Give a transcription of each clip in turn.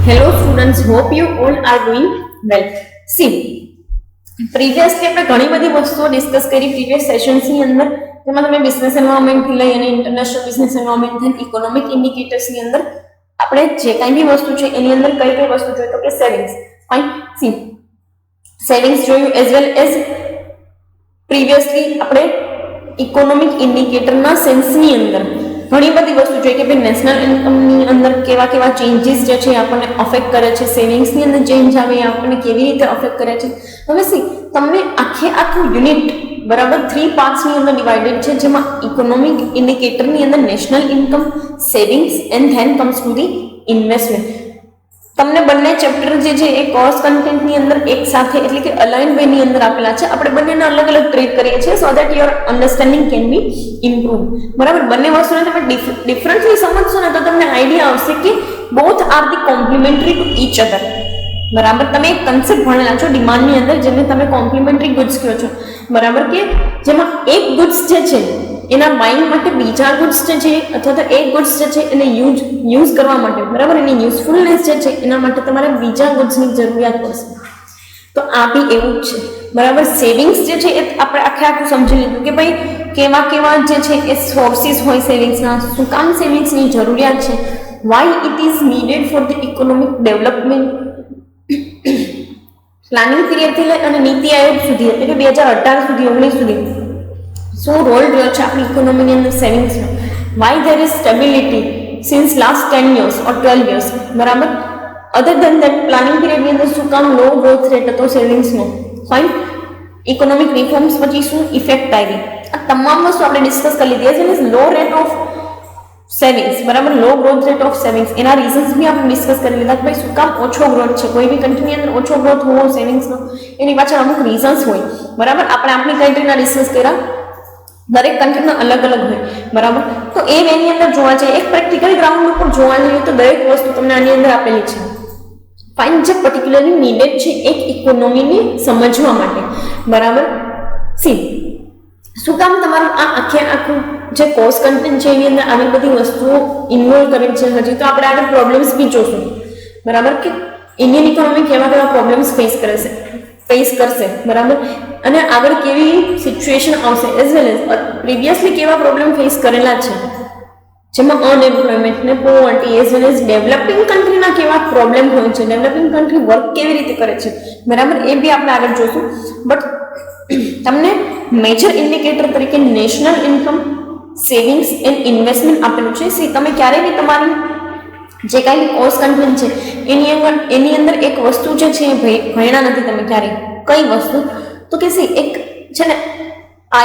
Hello students, hope you all are doing well. See, previously આપણે ઘણી બધી વસ્તુઓ ડિસ્કસ કરી પ્રીવિયસ સેશન્સ ની અંદર, જેમાં તમે બિઝનેસ એન્વાયરમેન્ટ થી લઈ અને ઇન્ટરનેશનલ બિઝનેસ એન્વાયરમેન્ટ અને ઇકોનોમિક ઇન્ડિકેટર્સ ની અંદર આપણે જે કાંઈ બી વસ્તુ છે એની અંદર કઈ કઈ વસ્તુ જોઈએ તો કે સેવિંગ્સ. ફાઇન. સી, સેવિંગ્સ જોયું એઝ વેલ એઝ પ્રીવિયસલી આપણે ઇકોનોમિક ઇન્ડિકેટરના સેન્સની અંદર ઘણી બધી વસ્તુ જોઈએ કે ભાઈ નેશનલ ઇન્કમની અંદર કેવા કેવા ચેન્જીસ જે છે આપણને અફેક્ટ કરે છે, સેવિંગ્સની અંદર ચેન્જ આવે એ આપણને કેવી રીતે અફેક્ટ કરે છે. હવે સી, તમને આખું યુનિટ બરાબર 3 પાર્ટ્સની અંદર ડિવાઇડેડ છે, જેમાં ઇકોનોમિક ઇન્ડિકેટરની અંદર national income, savings and then comes to the investment. તમને બંને ચેપ્ટર જે છે એ કોર્સ કન્ટેન્ટની અંદર એક સાથે એટલે કે અલાઇન વેની અંદર આપેલા છે. આપણે બંનેને અલગ અલગ ટ્રીટ કરીએ છીએ so that your understanding can be improve. બરાબર, બંને વસ્તુને તમે ડિફરન્ટલી સમજશો ને તો તમને આઈડિયા આવશે કે both are the complimentary to each other. બરાબર, તમે એક કન્સેપ્ટ ભણેલા છો ડિમાન્ડની અંદર જેને તમે કોમ્પ્લિમેન્ટરી ગુડ્સ કહો છો. બરાબર, કે જેમાં એક ગુડ્સ જે છે એના બાઇંગ માટે બીજા ગુડ્સ જે છે અથવા તો એક ગુડ્સ જે છે એને યુઝ કરવા માટે, બરાબર, એની યુઝફુલનેસ જે છે એના માટે તમારે બીજા ગુડ્સની જરૂરિયાત પડશે. તો આ બી એવું જ છે. બરાબર, સેવિંગ્સ જે છે એ આપણે આખું સમજી લીધું કે ભાઈ કેવા કેવા જે છે એ સોર્સિસ હોય સેવિંગ્સના, શું કામ સેવિંગ્સની જરૂરિયાત છે, why it is needed for the economic development. Planning પીરિયડથી લઈ અને નીતિ આયોગ સુધી એટલે કે 2018 સુધી 19 સુધી શું રોલ રહ્યો છે આપણી ઇકોનોમીની અંદર સેવિંગ્સનો, why there is stability since last 10 years or 12 years. બરાબર, અધર ધેન દેટ પ્લાનિંગ પીરિયડની અંદર શું કામ લો ગ્રોથ રેટ હતો સેવિંગ્સનો. ફાઇન. ઇકોનોમિક રિફોર્મ્સ પછી શું ઇફેક્ટ આવી, આ તમામ વસ્તુ આપણે ડિસ્કસ કરી લીધી છે. એટલે લો રેટ ઓફ સેવિંગ્સ, બરાબર, લો ગ્રોથ રેટ ઓફ સેવિંગ્સ, એના રીઝન્સ બી આપણે ડિસ્કસ કરી લીધા કે ભાઈ શું કામ ઓછો ગ્રોથ છે, કોઈ બી કન્ટ્રીની અંદર ઓછો ગ્રોથ હોવો સેવિંગ્સનો એની પાછળ અમુક રીઝન્સ હોય. બરાબર, આપણે આપણી કન્ટ્રીના ડિસ્કસ કર્યા, દરેક કન્ટ્રીના અલગ અલગ હોય. બરાબર, તો એ વેની અંદર જોવા જઈએ, એક પ્રેક્ટિકલ ગ્રાઉન્ડ ઉપર જોવા જઈએ તો દરેક વસ્તુ તમને આની અંદર આપેલી છે. ફાઇન. જે પર્ટિક્યુલરલી નીડેડ છે એક ઇકોનોમીને સમજવા માટે. બરાબર, સી, શું કામ તમારું આ આખું જે કોર્સ કન્ટેન્ટ છે એની અંદર આવી બધી વસ્તુઓ ઇન્વોલ્વ કરેલ છે. હજી તો આપણે આગળ પ્રોબ્લેમ્સ બી જોશું. બરાબર, કે ઇન્ડિયન ઇકોનોમી કેવા કેવા પ્રોબ્લેમ્સ ફેસ કરશે. બરાબર, અને આગળ કેવી સિચ્યુએશન આવશે એઝ વેલ એઝ પ્રીવિયસલી કેવા પ્રોબ્લેમ ફેસ કરેલા છે, જેમાં અનએમ્પ્લોયમેન્ટ ને poverty as well as developing કન્ટ્રીના કેવા પ્રોબ્લેમ હોય છે, ડેવલપિંગ કન્ટ્રી વર્ક કેવી રીતે કરે છે. બરાબર, એ બી આપણે આગળ જોશું. બટ તમને મેજર ઇન્ડિકેટર તરીકે national income, savings and investment આપેલું છે. સી, તમે ક્યારેય બી તમારી જે કાંઈ કોર્સ કન્ટેન્ટ છે એની અંદર એક વસ્તુ જે છે એ ભણ્યા નથી તમે ક્યારેય. કઈ વસ્તુ તો કે સી, એક છે ને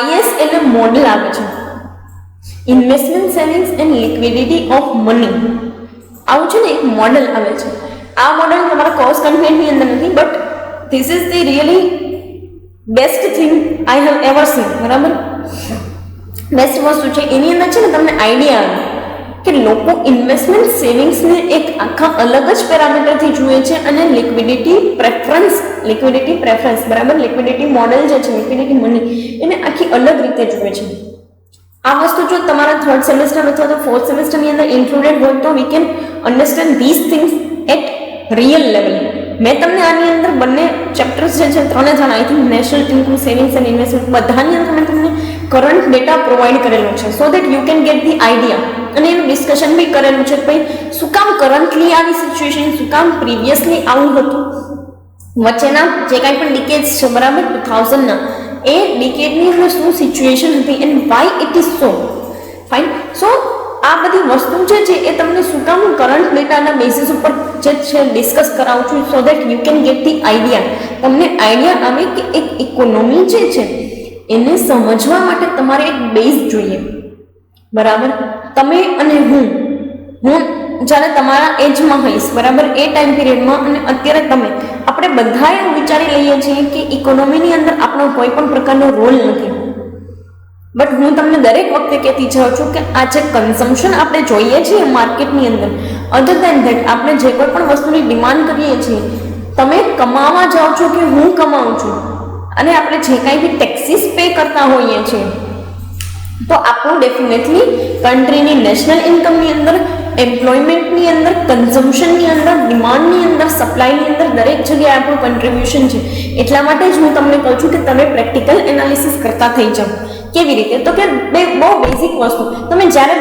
IS એટલે મોડેલ આવે છે, investment, savings and liquidity of money. આવું છે ને એક મોડેલ આવે છે. આ મોડેલ તમારા કોર્સ કન્ટેન્ટની અંદર નથી, but this is the really best thing I have ever scene. બરાબર, બેસ્ટ વસ્તુ છે. એની અંદર છે ને તમને આઈડિયા આવે કે લોકો ઇન્વેસ્ટમેન્ટ, સેવિંગ્સને એક આખા અલગ જ પેરામીટરથી જુએ છે અને લિક્વિડિટી પ્રેફરન્સ, બરાબર, લિક્વિડિટી મોડેલ જે છે, લિક્વિડિટી મની, એને આખી અલગ રીતે જુએ છે. આ વસ્તુ જો તમારા 3rd સેમેસ્ટર અથવા તો 4th સેમેસ્ટરની અંદર ઇન્ક્લુડેડ હોય તો we can understand this things at real level. મેં તમને આની અંદર બંને ચેપ્ટર્સ જે છે 3 I think national income, savings and investment, બધાની અંદર મેં તમને કરંટ ડેટા પ્રોવાઈડ કરેલો છે so that you can get the idea. અને એનું ડિસ્કશન બી કરેલું છે કે ભાઈ શું કામ કરન્ટલી આવી સિચ્યુએશન, શું કામ પ્રીવિયસલી આવું હતું, વચ્ચેના જે કાંઈ પણ ડિકેડ્સ છે, બરાબર, 2000ના એ ડિકેડની અંદર શું સિચ્યુએશન હતી and why it is so. Fine. So આ બધી વસ્તુ જે છે એ તમને શું કામ કરંટ ડેટાના બેસિસ ઉપર જે છે ડિસ્કસ કરાવું છું સો that you can get the idea. તમને આઈડિયા આવે કે એક ઇકોનોમી જે છે એને સમજવા માટે તમારે એક બેઝ જોઈએ. બરાબર, તમે અને હું જ્યારે તમારા એજમાં હોઈશ, બરાબર, એ ટાઈમ પિરિયડમાં અને અત્યારે આપણે બધા એવું વિચારી લઈએ છીએ કે ઇકોનોમીની અંદર આપણો કોઈ પણ પ્રકારનો રોલ નથી. બટ હું તમને દરેક વખતે કહેતી જાઉં છું કે આ જે કન્ઝમ્પશન આપણે જોઈએ છીએ માર્કેટની અંદર, અધર દેન ધેટ આપણે જે કોઈ પણ વસ્તુની ડિમાન્ડ કરીએ છીએ, તમે કમાવા જાઓ છો કે હું કમાઉં છું, અને આપણે જે કાંઈ બી ટેક્સીસ પે કરતા હોઈએ છીએ તો આપણું ડેફિનેટલી કન્ટ્રીની નેશનલ ઇન્કમની અંદર એમ્પ્લોયમેન્ટની અંદર, કન્ઝમ્પશનની અંદર, ડિમાન્ડની અંદર, સપ્લાયની અંદર દરેક જગ્યાએ આપણું કન્ટ્રીબ્યુશન છે. એટલા માટે જ હું તમને કહું છું કે તમે પ્રેક્ટિકલ એનાલિસિસ કરતા થઈ જાઓ. કેવી રીતે? તો કે બહુ બેઝિક વસ્તુ, તમે જ્યારે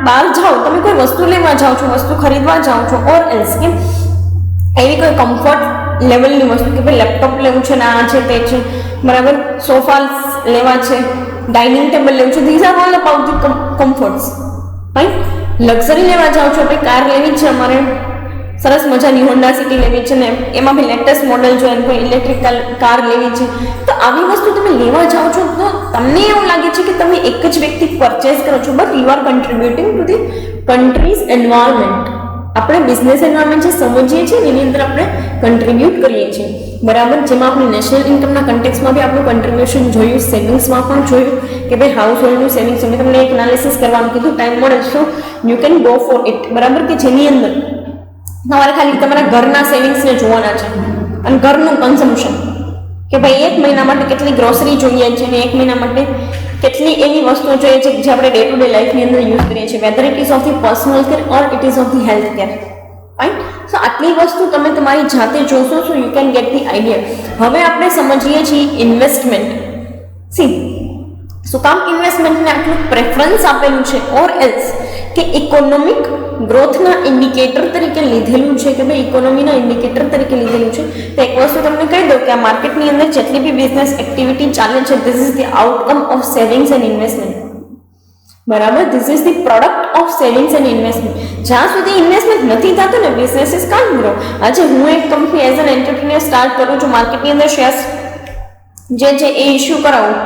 બહાર જાઓ, તમે કોઈ વસ્તુ લેવા જાઓ છો, વસ્તુ ખરીદવા જાઓ છો, ઓર એલ્સ કે એવી કોઈ કમ્ફર્ટ લેવલની વસ્તુ કે ભાઈ લેપટોપ લેવું છે ને આ છે તે છે, બરાબર, સોફા લેવા છે, ડાઇનિંગ ટેબલ લેવું છે, these are all about the comforts. Right? Luxury લેવા જાઓ છો, ભાઈ કાર લેવી છે અમારે, સરસ મજાની હોન્ડા સિટી લેવી છે ને એમાં બી લેટેસ્ટ મોડલ જોઈએ, કોઈ ઇલેક્ટ્રિકલ કાર લેવી છે, તો આવી વસ્તુ તમે લેવા જાઓ છો તો તમને એવું લાગે છે કે તમે એક જ વ્યક્તિ પરચેસ કરો છો, but you are કન્ટ્રીબ્યુટિંગ to the countries environment. આપણે બિઝનેસ એન્વાયરમેન્ટ જે સમજીએ છીએ એની અંદર આપણે કન્ટ્રીબ્યુટ કરીએ છીએ, બરાબર. જેમાં આપણે નેશનલ ઇન્કમના કન્ટેક્સમાં બી આપણું કન્ટ્રીબ્યુશન જોયું, સેવિંગ્સમાં પણ જોયું કે ભાઈ હાઉસ હોલ્ડનું સેવિંગ્સ, મેં તમને એક એનાલિસિસ કરવાનું કીધું, ટાઈમ મળે તો you can go for it, બરાબર, કે જેની અંદર તમારે ખાલી તમારા ઘરના સેવિંગ્સને જોવાના છે અને ઘરનું કન્ઝમ્પશન, કે ભાઈ એક મહિના માટે કેટલી ગ્રોસરી જોઈએ છે અને એક મહિના માટે કેટલી એવી વસ્તુઓ જોઈએ છે જે આપણે ડે ટુ ડે લાઈફની અંદર યુઝ કરીએ છીએ, whether it is of the personal care or it is of the health care. Fine. So આટલી વસ્તુ તમે તમારી જાતે જોશો, so you can get the idea. હવે આપણે સમજીએ છીએ ઇન્વેસ્ટમેન્ટ. સી, શું કામ ઇન્વેસ્ટમેન્ટને આટલું પ્રેફરન્સ આપેલું છે ઓર એલ્સ કે ઇકોનોમિક ગ્રોથના ઇન્ડિકેટર તરીકે લીધેલું છે, કે ભાઈ ઇકોનોમીના ઇન્ડિકેટર તરીકે લીધેલું છે. તો એક વસ્તુ તમને કહી દઉં કે આ માર્કેટની અંદર જેટલી બી બિઝનેસ એક્ટિવિટી ચાલે છે, this is the outcome of savings and investment, બરાબર. This is the product of savings and investment. જ્યાં સુધી ઇન્વેસ્ટમેન્ટ નથી થતું ને, બિઝનેસીસ કાન્ટ ગ્રો. આજે હું એક company as an entrepreneur start કરું છું, માર્કેટની અંદર શેર્સ જે છે એ ઇસ્યુ કરાવું,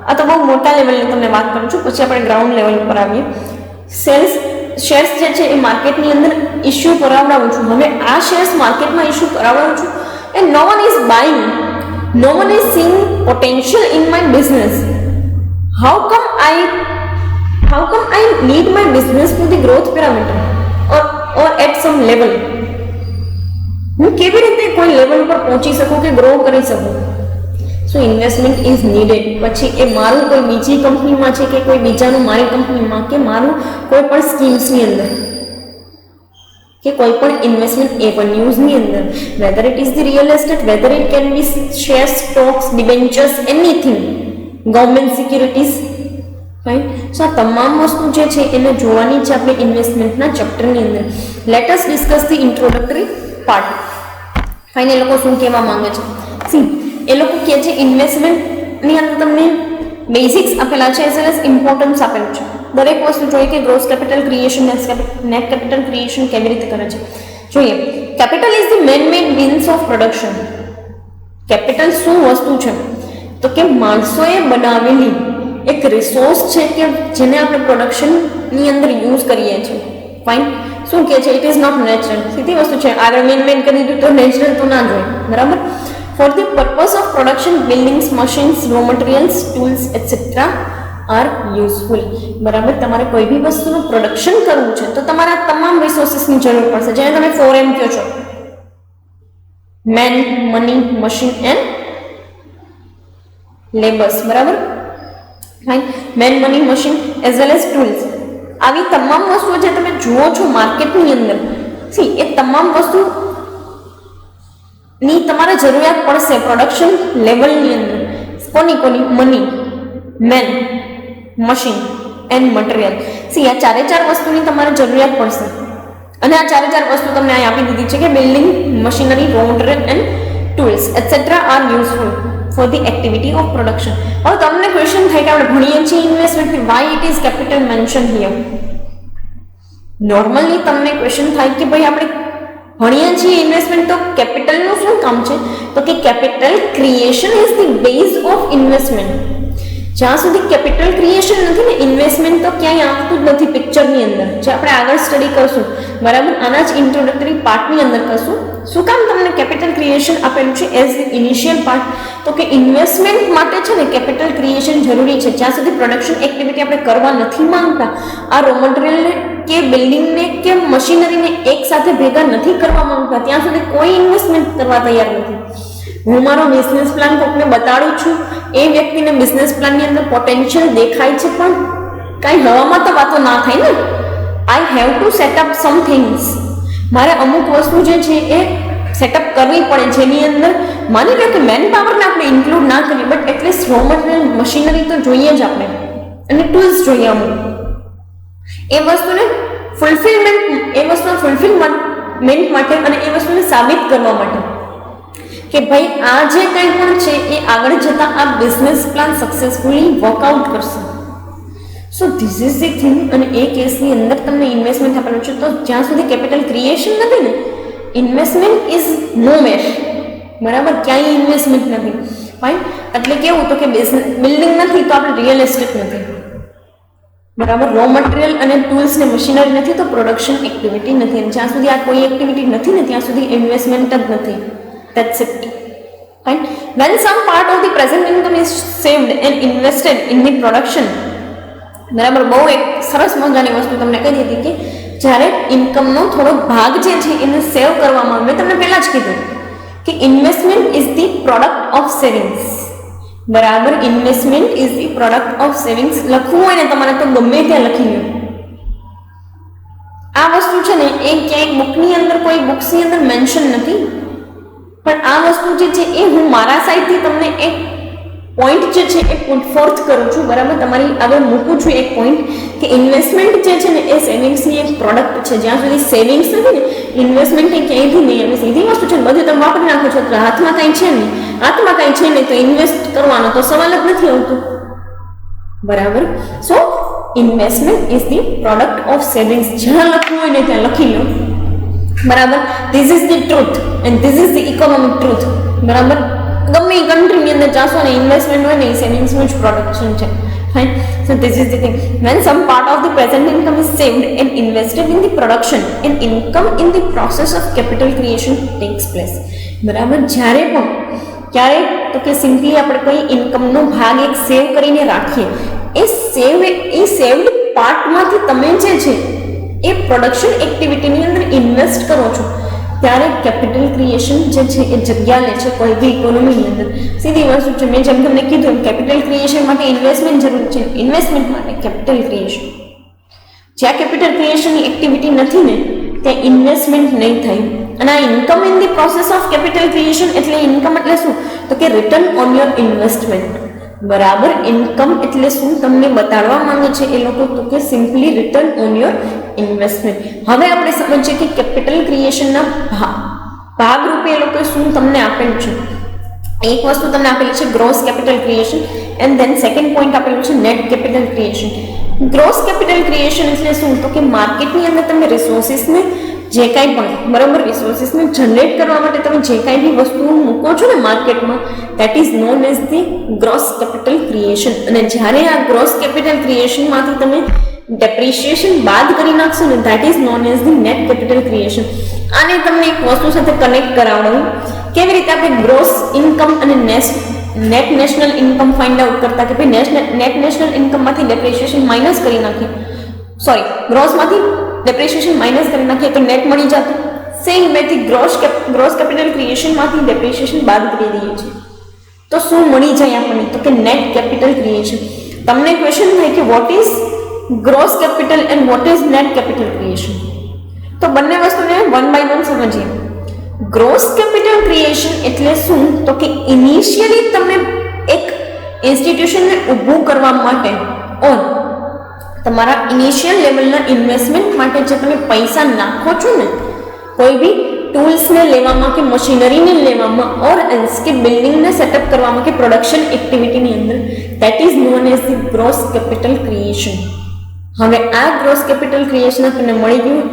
આ તો બહુ મોટા લેવલની તમને વાત કરું છું, પછી આપણે ગ્રાઉન્ડ લેવલ ઉપર આવીએ. શેર્સ જે છે એ માર્કેટની અંદર ઇસ્યુ કરાવડાવું છું. હવે આ શેર્સ માર્કેટમાં ઇસ્યુ કરાવડાવું છું and no one is buying, no one is seeing potential in my business. How come I need my business to the growth parameter or at some level. હું કેવી રીતે કોઈ લેવલ પર પહોંચી શકું કે ગ્રો કરી શકું? સો ઇન્વેસ્ટમેન્ટ ઇઝ નીડેડ. પછી એ મારું કોઈ બીજી કંપનીમાં છે કે કોઈ બીજાનું મારી કંપનીમાં કે મારું કોઈ પણ સ્કીમ્સની અંદર કે કોઈ પણ ઇન્વેસ્ટમેન્ટ એવન્યુઝની અંદર, whether it is the real estate, whether it can be share, stocks, debentures, anything, government securities. Right? So આ તમામ વસ્તુ જે છે એને જોવાની છે આપણે ઇન્વેસ્ટમેન્ટના ચેપ્ટરની અંદર. Let us discuss the introductory part. Fine. એ લોકો શું કહેવા માંગે છે? સી, એ લોકો કહે છે ઇન્વેસ્ટમેન્ટની અંદર તમને બેઝિક્સ આપેલા છે એઝ વેલ એઝ ઇમ્પોર્ટન્સ આપેલું છે. દરેક વસ્તુ જોઈએ કે gross capital creation, net capital creation કેવી રીતે કરે છે જોઈએ. Capital is the main made means of production. Capital શું વસ્તુ છે? તો કે માણસોએ બનાવેલી એક રિસોર્સ છે કે જેને આપણે પ્રોડક્શનની અંદર યુઝ કરીએ છીએ. ફાઇન. શું કહે છે? It is not natural. સીધી વસ્તુ છે. આગળ મેન કરી દીધું તો નેચરલ તો ના જોઈએ, બરાબર. For the purpose of production, buildings, machines, raw materials, tools, etc. are useful. બરાબર. તમારે કોઈ બી વસ્તુનું પ્રોડક્શન કરવું છે તો તમારે તમામ રિસોર્સિસની જરૂર પડશે, જેને તમે 4M કહો છો: man, money, machine and labours. બરાબર. ફાઇન. Man, money, machine as well as tools. આવી તમામ વસ્તુઓ જે તમે જુઓ છો માર્કેટની અંદર, સી, એ તમામ વસ્તુ ની તમારે જરૂરિયાત પડશે પ્રોડક્શન લેવલની અંદર. કોની? Money, man, machine and material. See, આ ચારે ચાર વસ્તુની તમારે જરૂરિયાત પડશે અને આ ચારે ચાર વસ્તુ તમને અહીં આપી દીધી છે કે building, machinery, raw material and tools etcetera are useful for the activity of production. હવે તમને ક્વેશ્ચન થાય કે આપણે ભણીએ છીએ investment, why it is capital mention here. Normally તમને ક્વેશ્ચન થાય કે ભાઈ આપણે ભણીએ છીએ ઇન્વેસ્ટમેન્ટ તો કેપિટલનું શું કામ છે? તો કે capital creation is the base of investment. જ્યાં સુધી કેપિટલ ક્રિએશન નથી ને, ઇન્વેસ્ટમેન્ટ તો ક્યાંય આવતું જ નથી પિક્ચરની અંદર, જે આપણે આગળ સ્ટડી કરશું, બરાબર. આના જ ઇન્ટ્રોડક્ટરી પાર્ટની અંદર કરશું. શું કામ તમને કેપિટલ ક્રિએશન આપેલું છે એઝ ઇનિશિયલ પાર્ટ? તો કે ઇન્વેસ્ટમેન્ટ માટે છે ને કેપિટલ ક્રિએશન જરૂરી છે. જ્યાં સુધી પ્રોડક્શન એક્ટિવિટી આપણે કરવા નથી માંગતા, આ રો મટીરિયલને કે બિલ્ડિંગને કે મશીનરીને એક સાથે ભેગા નથી કરવા માંગતા, ત્યાં સુધી કોઈ ઇન્વેસ્ટમેન્ટ કરવા તૈયાર નથી. હું મારો બિઝનેસ પ્લાન કોઈને બતાડું છું, એ વ્યક્તિને બિઝનેસ પ્લાનની અંદર પોટેન્શિયલ દેખાય છે, પણ કાંઈ હવામાં તો વાતો ના થાય ને. I have to set up some things. મારે અમુક વસ્તુ જે છે એ સેટઅપ કરવી પડે, જેની અંદર માની લો કે મેન પાવરને આપણે ઇન્ક્લુડ ના કરીએ, but at least raw material machinery તો જોઈએ જ આપણે, અને ટૂલ્સ જોઈએ અમુક. એ વસ્તુને ફૂલફિલમેન્ટ માટે અને એ વસ્તુને સાબિત કરવા માટે કે ભાઈ આ જે કંઈ પણ છે એ આગળ જતા આ બિઝનેસ પ્લાન સક્સેસફુલી વર્કઆઉટ કરશે. સો ધીસ ઇઝ ધી થિંગ. અને એ કેસની અંદર તમને ઇન્વેસ્ટમેન્ટ આપેલું છે, તો જ્યાં સુધી કેપિટલ ક્રિએશન નથી ને, ઇન્વેસ્ટમેન્ટ ઇઝ નો મેર. બરાબર, ક્યાંય ઇન્વેસ્ટમેન્ટ નથી. ફાઇન. એટલે કેવું તો કે બિલ્ડિંગ નથી તો આપણે રિયલ એસ્ટેટ નથી. બરાબર, રો મટીરિયલ અને ટૂલ્સ ને મશીનરી નથી તો પ્રોડક્શન એક્ટિવિટી નથી. અને જ્યાં સુધી આ કોઈ એક્ટિવિટી નથી ને ત્યાં સુધી ઇન્વેસ્ટમેન્ટ જ નથી. That's it. Fine. When some part of the present income is saved and invested in the production. બરાબર, બહુ એક સરસ મજાની વસ્તુ તમને કહી દીધી કે જ્યારે ઇન્કમનો થોડો ભાગ જે છે એને સેવ કરવામાં આવે. મેં તમને પહેલાં જ કીધું કે investment is the product of savings. બરાબર, investment is the product of savings. લખવું હોય ને તમારે તો ગમે ત્યાં લખી લો. આ વસ્તુ છે ને એ ક્યાંય બુકની અંદર, કોઈ બુક્સની અંદર મેન્શન નથી, પણ આ વસ્તુ જે છે એ હું મારા સાઈડથી તમને એક પોઈન્ટ જે છે એ પુટ ફોર્થ કરું છું. બરાબર, તમારી આગળ મૂકું છું એક પોઈન્ટ કે ઇન્વેસ્ટમેન્ટ જે છે ને એ સેવિંગ્સની એક પ્રોડક્ટ છે. જ્યાં સુધી સેવિંગ્સ નથી ને, ઇન્વેસ્ટમેન્ટ એ ક્યાંયથી નહીં આવે. સીધી વસ્તુ છે, બધું તમે વાપરી નાખો છો, હાથમાં કંઈ છે નહીં, તો ઇન્વેસ્ટ કરવાનો તો સવાલ જ નથી આવતો. બરાબર, so investment is the product of savings. જ્યાં લખવું હોય ને ત્યાં લખી લો. બરાબર, this is the truth and this is the economic truth. બરાબર, ગમે એ કન્ટ્રીની અંદર જાશો ને ઇન્વેસ્ટમેન્ટ હોય ને એ સેવિંગ્સનું જ પ્રોડક્શન છે. Fine. So this is the thing. When some part of the present income is saved and invested in the production and income in the process of capital creation takes place. બરાબર, જ્યારે પણ ક્યારેક તો કે simply આપણે કોઈ ઇન્કમનો ભાગ એક સેવ કરીને રાખીએ, એ સેવ્ડ પાર્ટમાંથી તમે જે છે એ પ્રોડક્શન એક્ટિવિટીની અંદર ઇન્વેસ્ટ કરો છો, ત્યારે કેપિટલ ક્રિએશન જે છે એ જગ્યા લે છે કોઈ બી ઇકોનોમીની અંદર. સીધી વસ્તુ છે, મેં જેમ તમને કીધું કેપિટલ ક્રિએશન માટે ઇન્વેસ્ટમેન્ટ જરૂર છે, ઇન્વેસ્ટમેન્ટ માટે કેપિટલ ક્રિએશન. જ્યાં કેપિટલ ક્રિએશનની એક્ટિવિટી નથી ને ત્યાં ઇન્વેસ્ટમેન્ટ નહીં થાય. અને આ income in the process of capital creation એટલે ઇન્કમ એટલે શું તો કે રિટર્ન ઓન યોર ઇન્વેસ્ટમેન્ટ. બરાબર, ઇન્કમ એટલે શું તમને બતાડવા માંગે છે એ લોકો તો કે simply return on your investment. હવે આપણે સમજીએ કે કેપિટલ ક્રિએશનના ભાગરૂપે એ લોકોએ શું તમને આપેલું છે. એક વસ્તુ તમને આપેલી છે gross capital creation and then second point આપેલું છે net capital creation. Gross capital creation એટલે શું તો કે માર્કેટની અંદર તમે રિસોર્સિસને જે કાંઈ પણ બરાબર રિસોર્સિસને જનરેટ કરવા માટે તમે જે કાંઈ બી વસ્તુઓ મૂકો છો ને માર્કેટમાં, that is known as the gross capital creation. અને જ્યારે આ ગ્રોસ કેપિટલ ક્રિએશનમાંથી તમે ડેપ્રિશિએશન બાદ કરી નાખશો ને, that is known as the net capital creation. આને તમને એક વસ્તુ સાથે કનેક્ટ કરાવડું કેવી રીતે આપણે ગ્રોસ ઇન્કમ અને net national income find out કરતા કે ભાઈ નેટ નેશનલ ઇન્કમમાંથી ડેપ્રિશિએશન માઇનસ કરી નાખીએ, સોરી ગ્રોસમાંથી ડેપ્રિશિએશન માઇનસ કરી નાખીએ તો નેટ મળી જતું. સેમ વેથી ગ્રોસ કેપિટલ ક્રિએશનમાંથી ડેપ્રિશિએશન બાદ કરી દઈએ છીએ તો શું મળી જાય આપણને તો કે નેટ કેપિટલ ક્રિએશન. તમને ક્વેશ્ચન થાય કે what is gross capital and what is net capital creation, તો બંને વસ્તુને વન બાય વન સમજીએ. ગ્રોસ કેપિટલ ક્રિએશન એટલે શું તો કે ઇનિશિયલી તમે એક ઇન્સ્ટિટ્યુશનને ઊભું કરવા માટે ઓર તમારા ઇનિશિયલ લેવલના ઇન્વેસ્ટમેન્ટ માટે જે તમે પૈસા નાખો છો ને કોઈ બી ટૂલ્સને લેવામાં કે મશીનરીને લેવામાં ઓર એલ્સ કે બિલ્ડિંગને સેટઅપ કરવામાં કે પ્રોડક્શન એક્ટિવિટીની અંદર, that is known as the gross capital creation. હવે આ ગ્રોસ કેપિટલ ક્રિએશન આપણને મળી ગયું.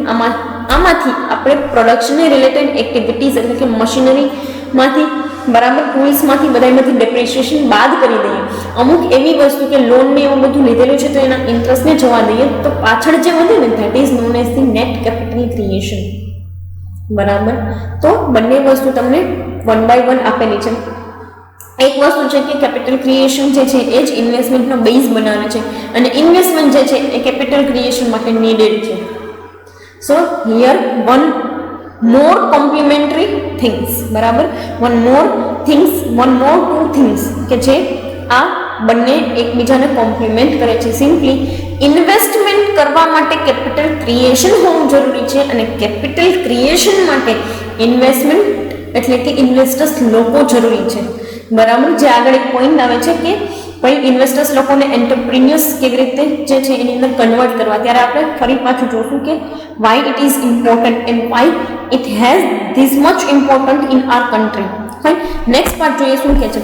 આમાંથી આપણે પ્રોડક્શનને રિલેટેડ એક્ટિવિટીઝ એટલે કે મશીનરીમાંથી બરાબર ટૂલ્સમાંથી બધામાંથી ડેપ્રિશિએશન બાદ કરી દઈએ. અમુક એવી વસ્તુ કે લોન ને એવું બધું લીધેલું છે તો એના ઇન્ટરેસ્ટને જવા દઈએ તો પાછળ જે વધે ને that is known as the net capital creation. બરાબર, તો બંને વસ્તુ તમને વન બાય વન આપેલી છે. એક વસ્તુ છે કે કેપિટલ ક્રિએશન જે છે એ જ ઇન્વેસ્ટમેન્ટનો બેઝ બનાવે છે અને ઇન્વેસ્ટમેન્ટ જે છે એ કેપિટલ ક્રિએશન માટે નીડેડ છે. સો here one more complimentary things, બરાબર, વન મોર ટુ થિંગ્સ કે જે આ બંને એકબીજાને કોમ્પ્લિમેન્ટ કરે છે. સિમ્પલી ઇન્વેસ્ટમેન્ટ કરવા માટે કેપિટલ ક્રિએશન હોવું જરૂરી છે, અને કેપિટલ ક્રિએશન માટે ઇન્વેસ્ટમેન્ટ એટલે કે ઇન્વેસ્ટર્સ લોકો જરૂરી છે, બરાબર. જે આગળ એક પોઈન્ટ આવે છે કે ભાઈ ઇન્વેસ્ટર્સ લોકોને એન્ટરપ્રિન્યોર્સ કેવી રીતે જે છે એની અંદર કન્વર્ટ કરવા, ત્યારે આપણે ફરી પાછું જોશું કે Y it is important and why it has this much important in our country. Fine. Next part જોઈએ શું કહે છે.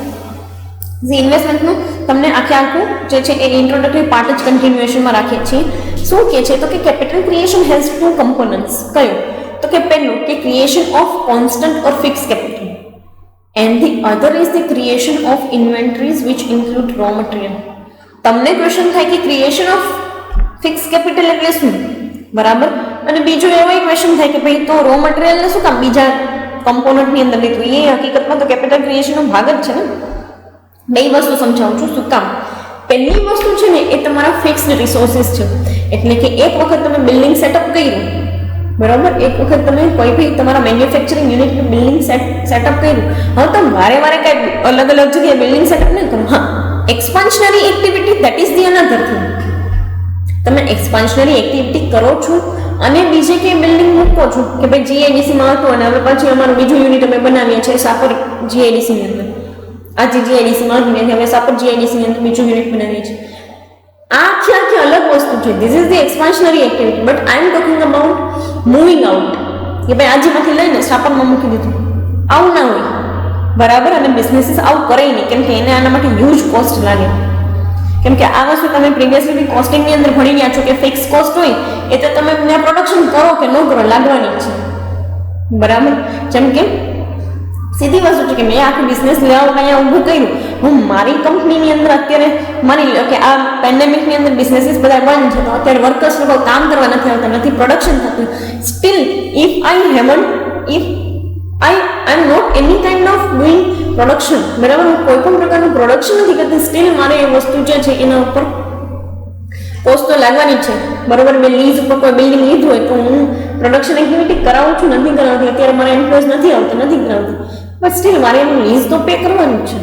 ઇન્વેસ્ટમેન્ટનું તમને આખું જે છે એ ઇન્ટ્રોડક્ટરી પાર્ટ જ કન્ટિન્યુએશનમાં રાખીએ છીએ. શું કહે છે તો કે capital creation has two components. કયું તો કે પહેલું કે creation of constant or fix capital, and the other is the creation of inventories which include raw material. તમને ક્વેશ્ચન થાય કે ક્રિએશન ઓફ ફિક્સ કેપિટલ એટલે શું, બરાબર. અને બીજો એવો ક્વેશ્ચન થાય કે ભાઈ તો રો મટીરિયલને શું કામ બીજા કમ્પોનન્ટની અંદર લીધું, એ હકીકતમાં તો કેપિટલ ક્રિએશનનો ભાગ જ છે ને. બે વસ્તુ સમજાવું છું શું કામ. પહેલી વસ્તુ છે ને એ તમારા ફિક્સ્ડ રિસોર્સિસ છે, એટલે કે એક વખત તમે બિલ્ડિંગ સેટઅપ કર્યું, બરાબર, એક વખત તમે કોઈ બી તમારા મેન્યુફેક્ચરિંગ યુનિટનું બિલ્ડિંગ સેટઅપ કર્યું, હવે તમે વારે વારે કાંઈ અલગ અલગ જગ્યાએ બિલ્ડિંગ સેટઅપ નહીં કરો. હા, expansionary activity that is the another thing. તમે એક્સપાન્શનરી એક્ટિવિટી કરો છો અને બીજે કે બિલ્ડિંગ મૂકો છો કે ભાઈ જીઆઈડીસીમાં હતું અને હવે પછી અમારું બીજું યુનિટ અમે બનાવીએ છીએ સાપર જીઆઈડીસીની અંદર. આજે જીઆઈડીસીમાં હતું હવે સાપર જીઆઈડીસીની અંદર બીજું યુનિટ બનાવીએ છીએ. આ આખી અલગ વસ્તુ છે. This is the expansionary activity, but I am talking about moving out, કે ભાઈ આજેમાંથી લઈને સાપરમાં મૂકી દીધું, આવું ના હોય, બરાબર. અને બિઝનેસીસ આવું કરે નહીં, કેમ કે એને આના માટે હ્યુજ કોસ્ટ લાગે. કેમ કે આ વસ્તુ તમે પ્રીવિયસલી કોસ્ટિંગની અંદર ભણી ગયા છો કે ફિક્સ કોસ્ટ હોય એ તો તમે પ્રોડક્શન કરો કે ન કરો લાગવાની છે, બરાબર. જેમ કે સીધી વસ્તુ છે કે મેં આખું બિઝનેસ લેવા અહીંયા ઊભું કર્યું, હું મારી કંપનીની અંદર અત્યારે માની લો કે આ પેન્ડેમિકની અંદર બિઝનેસીસ બધા બંધ છે, તો અત્યારે વર્કર્સ લોકો કામ કરવા નથી આવતા, નથી પ્રોડક્શન થતું. Steel if I am not any kind of doing production, બરાબર, હું કોઈ પણ પ્રકારનું પ્રોડક્શન નથી કરતી, સ્ટીલ મારે એ વસ્તુ જે છે એના ઉપર કોસ્ટ તો લાગવાની છે, બરાબર. મેં લીઝ ઉપર કોઈ બિલ્ડિંગ લીધું હોય તો હું પ્રોડક્શન એક્ટિવિટી કરાવું છું, નથી કરાવતી, અત્યારે મારા એમ્પ્લોઈઝ નથી આવતા, નથી કરાવતી, બટ સ્ટીલ મારે એનું લીઝ તો પે કરવાનું છે,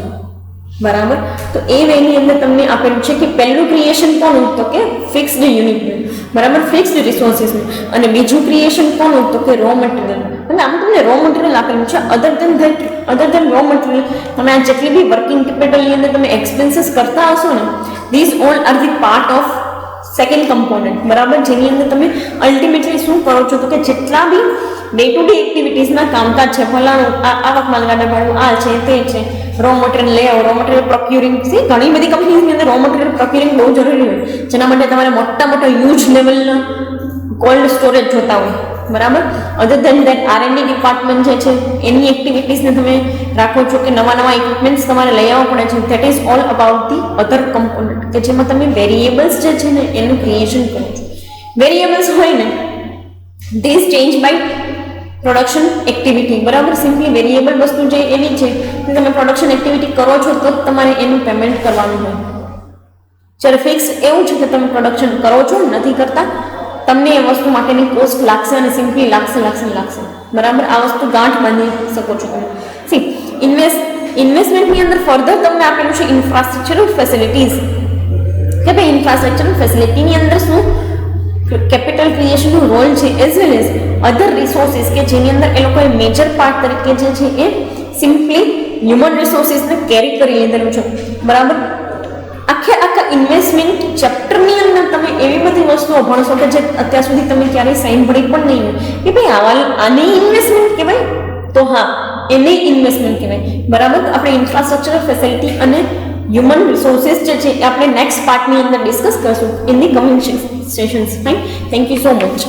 બરાબર. તો એ વેની અંદર તમને આપેલું છે કે પહેલું ક્રિએશન કોનું તો કે ફિક્સ્ડ યુનિટનું, બરાબર, ફિક્સ્ડ રિસોર્સિસનું, અને બીજું ક્રિએશન કોનું તો કે રો મટીરિયલ. અને આમ તમને રો મટીરિયલ આપેલું છે. અધર દેન રો મટીરિયલ તમે આ જેટલી બી વર્કિંગ કેપિટલની અંદર તમે એક્સપેન્સીસ કરતા હશો ને, this all are the part of second component, બરાબર. જેની અંદર તમે અલ્ટિમેટલી શું કરો છો તો કે જેટલા બી ડે ટુ ડે એક્ટિવિટીઝના કામકાજ છે, ફલાણું આવક માલગાડા ભાડું આ છે તે છે, રો મટીરિયલ લઈ આવો, રો મટીરિયલ પ્રોક્યુરિંગ, ઘણી બધી કંપનીની અંદર રો મટીરિયલ પ્રોક્યુરિંગ બહુ જરૂરી હોય, જેના માટે તમારે મોટા હ્યુજ લેવલના કોલ્ડ સ્ટોરેજ જોતા હોય, બરાબર. અધર દેન દેટ R&D ડિપાર્ટમેન્ટ જે છે એની એક્ટિવિટીઝને તમે રાખો છો કે નવા ઇક્વિપમેન્ટ્સ તમારે લઈ આવવા પડે છે. That is all about the other component, કે જેમાં તમે વેરિયેબલ્સ જે છે ને એનું ક્રિએશન કરો છો. વેરિયેબલ્સ હોય ને this change by production activity, બરાબર. સિમ્પલી વેરિયેબલ વસ્તુ જે એવી છે કે તમે પ્રોડક્શન એક્ટિવિટી કરો છો તો જ તમારે એનું પેમેન્ટ કરવાનું હોય. જ્યારે ફિક્સ એવું છે કે તમે પ્રોડક્શન કરો છો, નથી કરતા, તમને એ વસ્તુ માટેની કોસ્ટ લાગશે અને સિમ્પલી લાગશે, બરાબર. આ વસ્તુ ગાંઠ બાંધી શકો છો તમે. સી ઇન્વેસ્ટમેન્ટની અંદર ફર્ધર તમને આપેલું છે ઇન્ફ્રાસ્ટ્રક્ચરલ ફેસિલિટીઝ, કે ભાઈ ઇન્ફ્રાસ્ટ્રક્ચરલ ફેસિલિટીની અંદર શું કેપિટલ ક્રિએશનનું રોલ છે, એઝ વેલ એઝ અધર રિસોર્સિસ, કે જેની અંદર એ લોકોએ મેજર પાર્ટ તરીકે જે છે એ સિમ્પલી હ્યુમન રિસોર્સિસને કેરી કરી લીધેલું છે, બરાબર. આખા ઇન્વેસ્ટમેન્ટ ચેપ્ટરની અંદર તમે એવી બધી વસ્તુઓ ભણશો કે જે અત્યાર સુધી તમે ક્યારેય સાંભળી પણ નહીં હોય કે ભાઈ આને ઇન્વેસ્ટમેન્ટ કહેવાય, તો હા એને ઇન્વેસ્ટમેન્ટ કહેવાય, બરાબર. આપણે ઇન્ફ્રાસ્ટ્રક્ચરલ ફેસિલિટી અને હ્યુમન રિસોર્સિસ જે છે એ આપણે નેક્સ્ટ પાર્ટની અંદર ડિસ્કસ કરશું in the coming sessions. Fine, thank you so much.